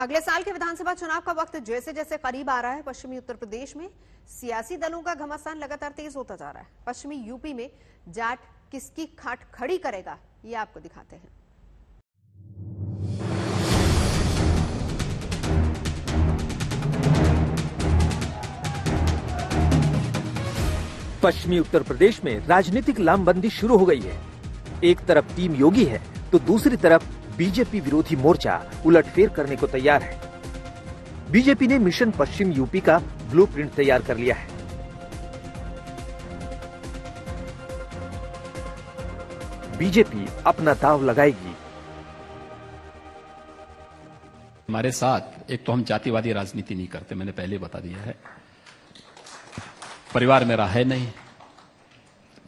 अगले साल के विधानसभा चुनाव का वक्त जैसे जैसे करीब आ रहा है, पश्चिमी उत्तर प्रदेश में सियासी दलों का घमासान लगातार तेज होता जा रहा है। पश्चिमी यूपी में जाट किसकी खाट खड़ी करेगा, ये आपको दिखाते हैं। पश्चिमी उत्तर प्रदेश में राजनीतिक लामबंदी शुरू हो गई है। एक तरफ टीम योगी है तो दूसरी तरफ बीजेपी विरोधी मोर्चा उलटफेर करने को तैयार है। बीजेपी ने मिशन पश्चिम यूपी का ब्लूप्रिंट तैयार कर लिया है। बीजेपी अपना दांव लगाएगी। हमारे साथ एक तो हम जातिवादी राजनीति नहीं करते, मैंने पहले बता दिया है। परिवार मेरा है नहीं,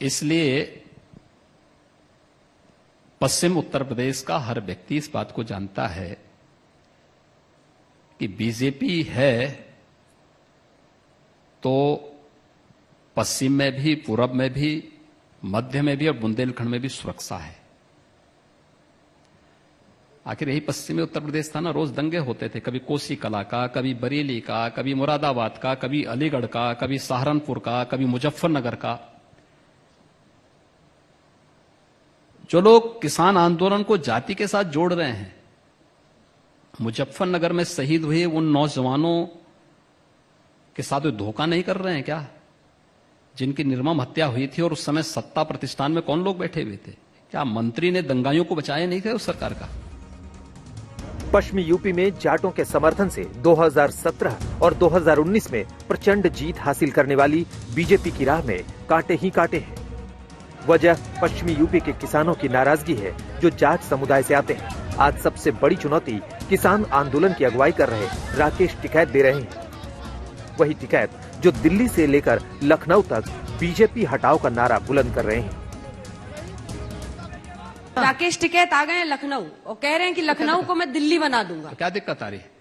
इसलिए पश्चिम उत्तर प्रदेश का हर व्यक्ति इस बात को जानता है कि बीजेपी है तो पश्चिम में भी, पूरब में भी, मध्य में भी और बुंदेलखंड में भी सुरक्षा है। आखिर यही पश्चिमी उत्तर प्रदेश था ना, रोज दंगे होते थे, कभी कोसी कला का, कभी बरेली का, कभी मुरादाबाद का, कभी अलीगढ़ का, कभी सहारनपुर का, कभी मुजफ्फरनगर का। जो लोग किसान आंदोलन को जाति के साथ जोड़ रहे हैं, मुजफ्फरनगर में शहीद हुए उन नौजवानों के साथ वे धोखा नहीं कर रहे हैं क्या, जिनकी निर्मम हत्या हुई थी और उस समय सत्ता प्रतिष्ठान में कौन लोग बैठे हुए थे? क्या मंत्री ने दंगाइयों को बचाया नहीं थे उस सरकार का? पश्चिमी यूपी में जाटों के समर्थन से 2017 और 2019 में प्रचंड जीत हासिल करने वाली बीजेपी की राह में कांटे ही कांटे हैं। वजह पश्चिमी यूपी के किसानों की नाराजगी है जो जाट समुदाय से आते हैं। आज सबसे बड़ी चुनौती किसान आंदोलन की अगुवाई कर रहे राकेश टिकैत दे रहे हैं। वही टिकैत जो दिल्ली से लेकर लखनऊ तक बीजेपी हटाओ का नारा बुलंद कर रहे हैं। राकेश टिकैत आ गए हैं लखनऊ और कह रहे हैं कि लखनऊ को मैं दिल्ली बना दूंगा। तो क्या दिक्कत आ रही है?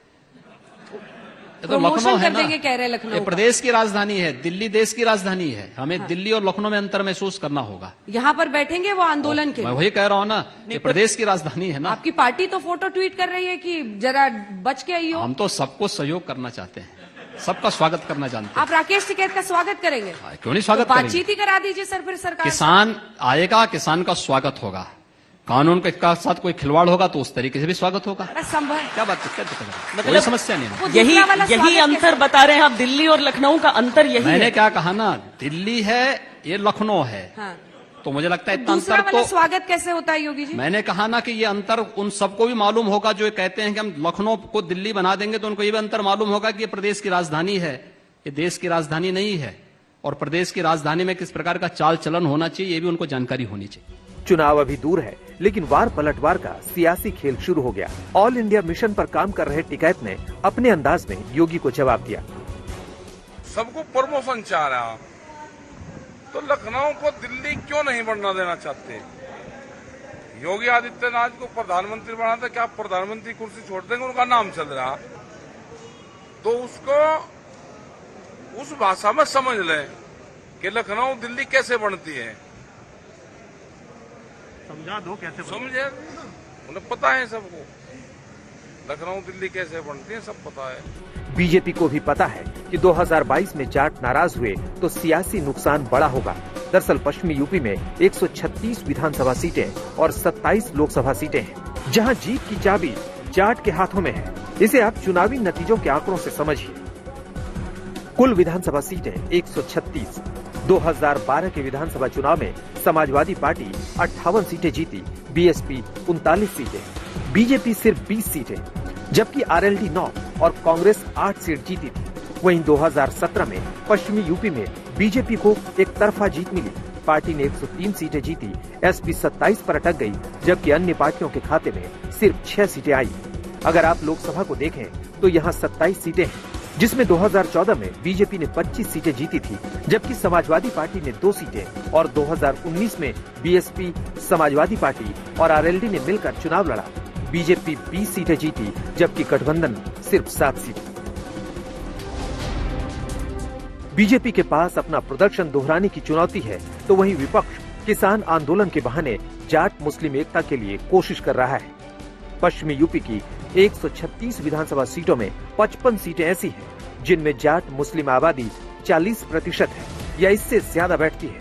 तो प्रमोशन लखनऊ है कर ना, देंगे कह रहे हैं लखनऊ। ये प्रदेश की राजधानी है, दिल्ली देश की राजधानी है। हमें दिल्ली और लखनऊ में अंतर महसूस करना होगा। यहाँ पर बैठेंगे वो आंदोलन के। मैं वही कह रहा हूँ ना, ये प्रदेश की राजधानी है ना। आपकी पार्टी तो फोटो ट्वीट कर रही है कि जरा बच के आइयो। हम तो सबको सहयोग करना चाहते हैं, सबका स्वागत करना जानते हैं। आप राकेश टिकैत का स्वागत करेंगे? क्यों नहीं स्वागत तो करेंगे? बातचीत ही करा दीजिए सर, फिर सरकार। किसान आएगा, किसान का स्वागत होगा। कानून के साथ कोई खिलवाड़ होगा तो उस तरीके से भी स्वागत होगा। संभव क्या बात है? मतलब कोई समस्या नहीं है। यही अंतर बता रहे हैं आप, दिल्ली और लखनऊ का अंतर यही मैंने है। क्या कहा ना, दिल्ली है, ये लखनऊ है। हाँ। तो मुझे लगता है इतना दूसरा अंतर वाला तो स्वागत कैसे होता है योगी जी? मैंने कहा ना कि ये अंतर उन सबको भी मालूम होगा जो कहते हैं कि हम लखनऊ को दिल्ली बना देंगे, तो उनको ये भी अंतर मालूम होगा कि ये प्रदेश की राजधानी है, ये देश की राजधानी नहीं है। और प्रदेश की राजधानी में किस प्रकार का चाल चलन होना चाहिए, ये भी उनको जानकारी होनी चाहिए। चुनाव अभी दूर है, लेकिन वार पलटवार का सियासी खेल शुरू हो गया। ऑल इंडिया मिशन पर काम कर रहे टिकैत ने अपने अंदाज में योगी को जवाब दिया। सबको प्रमोशन चाह रहा, तो लखनऊ को दिल्ली क्यों नहीं बनना देना चाहते? योगी आदित्यनाथ को प्रधानमंत्री बनाते, क्या प्रधानमंत्री कुर्सी छोड़ देंगे? उनका नाम चल रहा, तो उसको उस भाषा में समझ लें कि लखनऊ दिल्ली कैसे बनती है। समझा दो कैसे समझे, उन्हें पता है सबको, लखनऊ दिल्ली कैसे बनती है सब पता है। बीजेपी को भी पता है कि 2022 में जाट नाराज हुए तो सियासी नुकसान बड़ा होगा। दरअसल पश्चिमी यूपी में 136 विधानसभा सीटें और 27 लोकसभा सीटें हैं, जहां जीत की चाबी जाट के हाथों में है। इसे आप चुनावी नतीजों के आंकड़ों से समझिए। कुल विधानसभा सीटें 136। 2012 के विधानसभा चुनाव में समाजवादी पार्टी 58 सीटें जीती, बीएसपी 39 सीटें, बीजेपी सिर्फ 20 सीटें, जबकि आरएलडी 9 और कांग्रेस 8 सीट जीती थी। वहीं 2017 में पश्चिमी यूपी में बीजेपी को एक तरफा जीत मिली। पार्टी ने 103 सीटें जीती, एसपी 27 पर अटक गई, जबकि अन्य पार्टियों के खाते में सिर्फ 6 सीटें आई। अगर आप लोकसभा को देखें तो यहाँ 27 सीटें हैं, जिसमें 2014 में बीजेपी ने 25 सीटें जीती थी, जबकि समाजवादी पार्टी ने 2 सीटें और 2019 में बीएसपी, समाजवादी पार्टी और आरएलडी ने मिलकर चुनाव लड़ा। बीजेपी 20 सीटें जीती, जबकि गठबंधन सिर्फ 7 सीटें। बीजेपी के पास अपना प्रदर्शन दोहराने की चुनौती है, तो वहीं विपक्ष किसान आंदोलन के बहाने जाट मुस्लिम एकता के लिए कोशिश कर रहा है। पश्चिमी यूपी की 136 विधानसभा सीटों में 55 सीटें ऐसी हैं जिनमें जाट मुस्लिम आबादी 40% है या इससे ज्यादा बैठती है।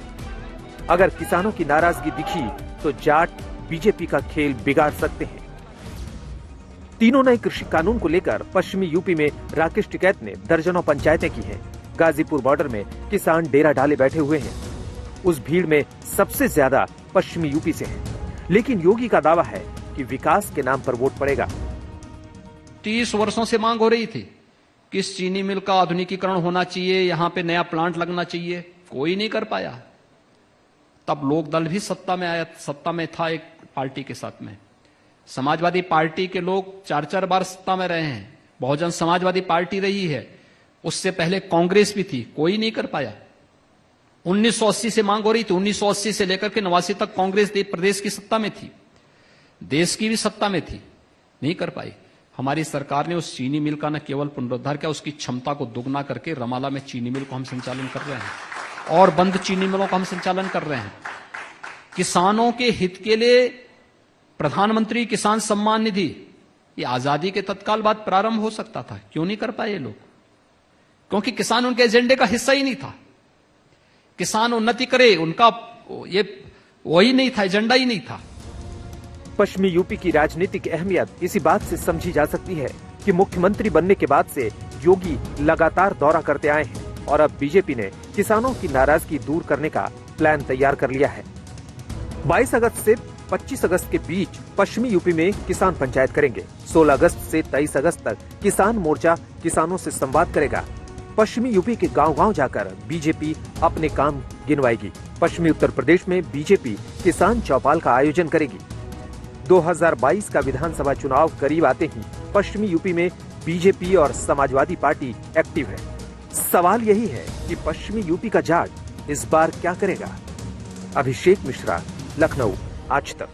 अगर किसानों की नाराजगी दिखी तो जाट बीजेपी का खेल बिगाड़ सकते हैं। तीनों नए कृषि कानून को लेकर पश्चिमी यूपी में राकेश टिकैत ने दर्जनों पंचायतें की हैं। गाजीपुर बॉर्डर में किसान डेरा डाले बैठे हुए हैं। उस भीड़ में सबसे ज्यादा पश्चिमी यूपी से हैं। लेकिन योगी का दावा है कि विकास के नाम पर वोट पड़ेगा। 30 वर्षों से मांग हो रही थी कि इस चीनी मिल का आधुनिकीकरण होना चाहिए, यहां पे नया प्लांट लगना चाहिए, कोई नहीं कर पाया। तब लोक दल भी सत्ता में आया, सत्ता में था एक पार्टी के साथ में। समाजवादी पार्टी के लोग 4-4 बार सत्ता में रहे हैं। बहुजन समाजवादी पार्टी रही है, उससे पहले कांग्रेस भी थी, कोई नहीं कर पाया। 1980 से मांग हो रही थी, 1980 से लेकर के 89 तक कांग्रेस प्रदेश की सत्ता में थी, देश की भी सत्ता में थी, नहीं कर पाई। हमारी सरकार ने उस चीनी मिल का न केवल पुनरुद्धार किया, उसकी क्षमता को दुगना करके रमाला में चीनी मिल को हम संचालन कर रहे हैं और बंद चीनी मिलों का हम संचालन कर रहे हैं। किसानों के हित के लिए प्रधानमंत्री किसान सम्मान निधि, ये आजादी के तत्काल बाद प्रारंभ हो सकता था, क्यों नहीं कर पाए लोग? क्योंकि किसान उनके एजेंडे का हिस्सा ही नहीं था। किसान उन्नति करे, उनका ये वही नहीं था, एजेंडा ही नहीं था। पश्चिमी यूपी की राजनीतिक अहमियत इसी बात से समझी जा सकती है कि मुख्यमंत्री बनने के बाद से योगी लगातार दौरा करते आए हैं और अब बीजेपी ने किसानों की नाराजगी दूर करने का प्लान तैयार कर लिया है। 22 अगस्त से 25 अगस्त के बीच पश्चिमी यूपी में किसान पंचायत करेंगे। 16 अगस्त से 23 अगस्त तक किसान मोर्चा किसानों से संवाद करेगा। पश्चिमी यूपी के गांव-गांव जाकर बीजेपी अपने काम गिनवाएगी। पश्चिमी उत्तर प्रदेश में बीजेपी किसान चौपाल का आयोजन करेगी। 2022 का विधानसभा चुनाव करीब आते ही पश्चिमी यूपी में बीजेपी और समाजवादी पार्टी एक्टिव है। सवाल यही है कि पश्चिमी यूपी का जाट इस बार क्या करेगा? अभिषेक मिश्रा, लखनऊ, आज तक।